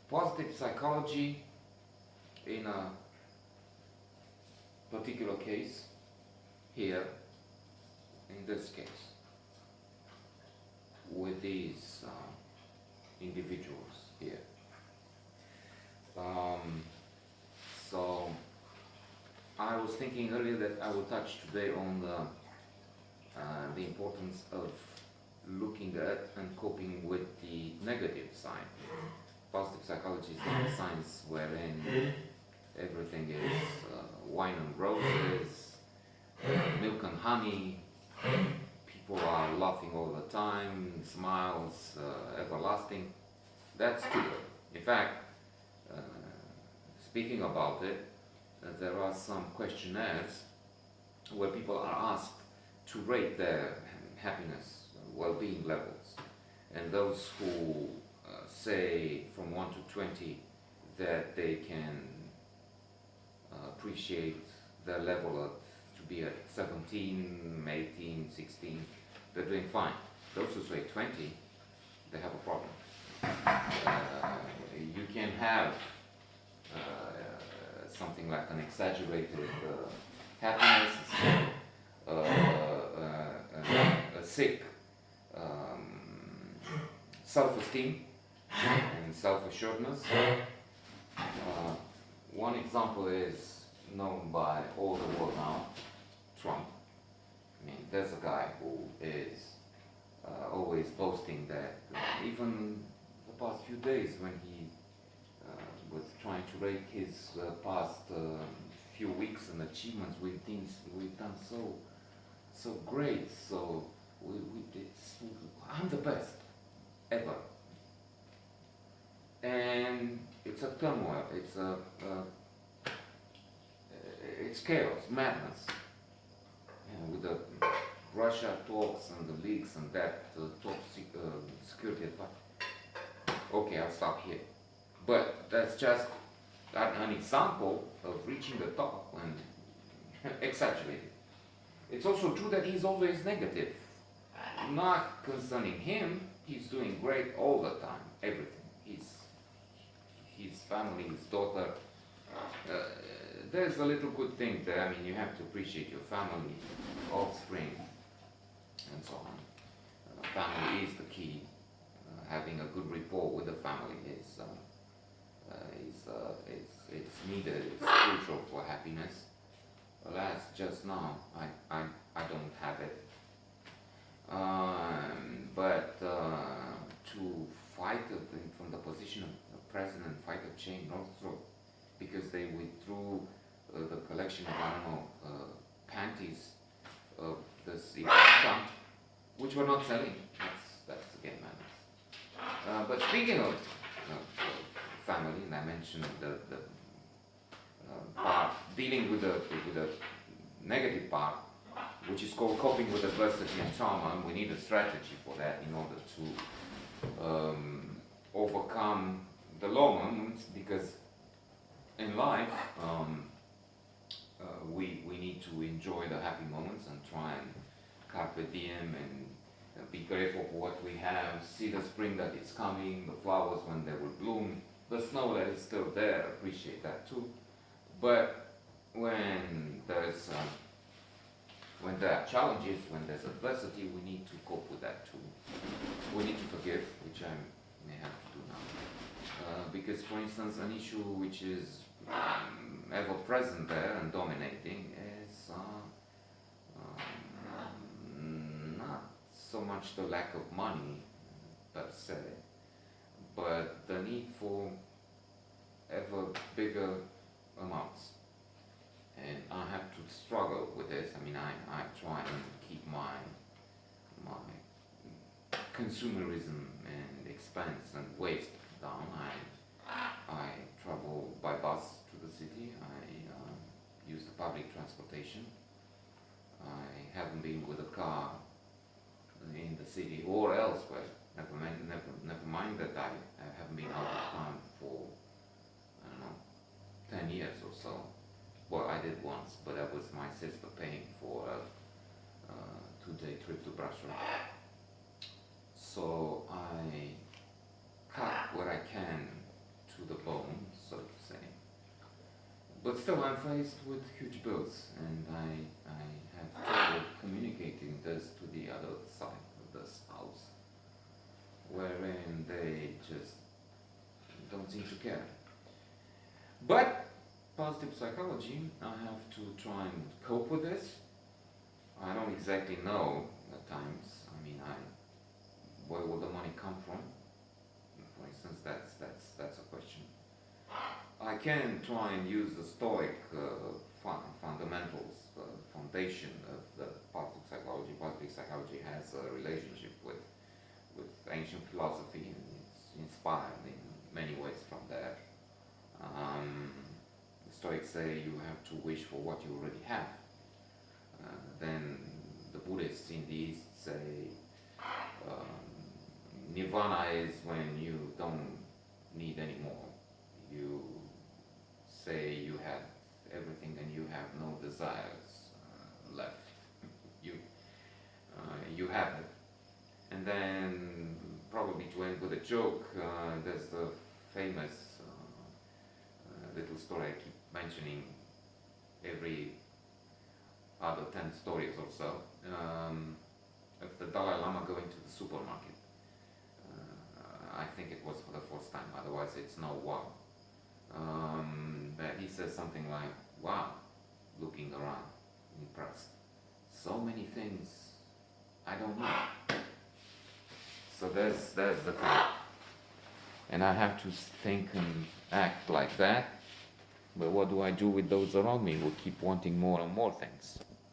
Positive psychology in a particular case, here, in this case, with these individuals here. So I was thinking earlier that I will touch today on the importance of looking at and coping with the negative side. Positive psychology is not a science wherein everything is wine and roses, milk and honey, people are laughing all the time, smiles everlasting. That's stupid. In fact, speaking about it, there are some questionnaires where people are asked to rate their happiness, well-being levels, and those who say from 1 to 20 that they can appreciate their level to be at 17, 18, 16, they're doing fine. Those who say 20, they have a problem. You can have something like an exaggerated happiness, a sick self-esteem and self-assuredness. One example is known by all the world now, Trump. I mean, there's a guy who is always boasting that even the past few days when he was trying to rate his past few weeks and achievements, we've done so great, so I'm the best ever. And it's a turmoil, it's chaos, madness. And with the Russia talks and the leaks and that top security advice. Okay, I'll stop here. But that's just an example of reaching the top and exaggerated. It's also true that he's always negative. Not concerning him, he's doing great all the time, everything. His family, his daughter. There's a little good thing there. I mean, you have to appreciate your family, offspring, and so on. Family is the key. Having a good rapport with the family is it's needed. It's crucial for happiness. Alas, just now I don't have it. But to fight from the position of president, fight a chain overthrow, because they withdrew the collection of, I don't know, panties of this Ivanka, which were not selling. That's again madness. But speaking of family, and I mentioned the part dealing with the negative part, which is called coping with adversity and trauma, and we need a strategy for that in order to overcome the low moments, because in life we need to enjoy the happy moments and try and carpe diem and be grateful for what we have, see the spring that is coming, the flowers when they will bloom, the snow that is still there, appreciate that too. But when there are challenges, when there's adversity, we need to cope with that too. We need to forgive, which I may have to do now. Because, for instance, an issue which is ever present there and dominating is not so much the lack of money per se, but the need for ever bigger amounts. And I have to struggle with this. I mean, I try and keep my consumerism and expense and waste down. I travel by bus to the city. I use the public transportation. I haven't been with a car in the city or elsewhere. Never mind that I haven't been out of town for, I don't know, 10 years or so. Well, I did once, but that was my sister paying for a 2-day trip to Brașov. So I cut what I can to the bone, so to say. But still, I'm faced with huge bills, and I have trouble communicating this to the other side of this house, wherein they just don't seem to care. But positive psychology, I have to try and cope with this. I don't exactly know at times. I mean, where will the money come from? For instance, that's a question. I can try and use the Stoic fundamentals, foundation of the positive psychology. Positive psychology has a relationship with ancient philosophy, and it's inspired in many ways from that. The Stoics say you have to wish for what you already have. Then the Buddhists in the East say nirvana is when you don't need any more. You say you have everything and you have no desires left. You have it. And then, probably to end with a joke, there's the famous little story I keep mentioning every other 10 stories or so, of the Dalai Lama going to the supermarket. I think it was for the first time, otherwise it's no wow. But he says something like, wow, looking around, impressed. So many things I don't know. So there's the thing. And I have to think and act like that. But what do I do with those around me who keep wanting more and more things?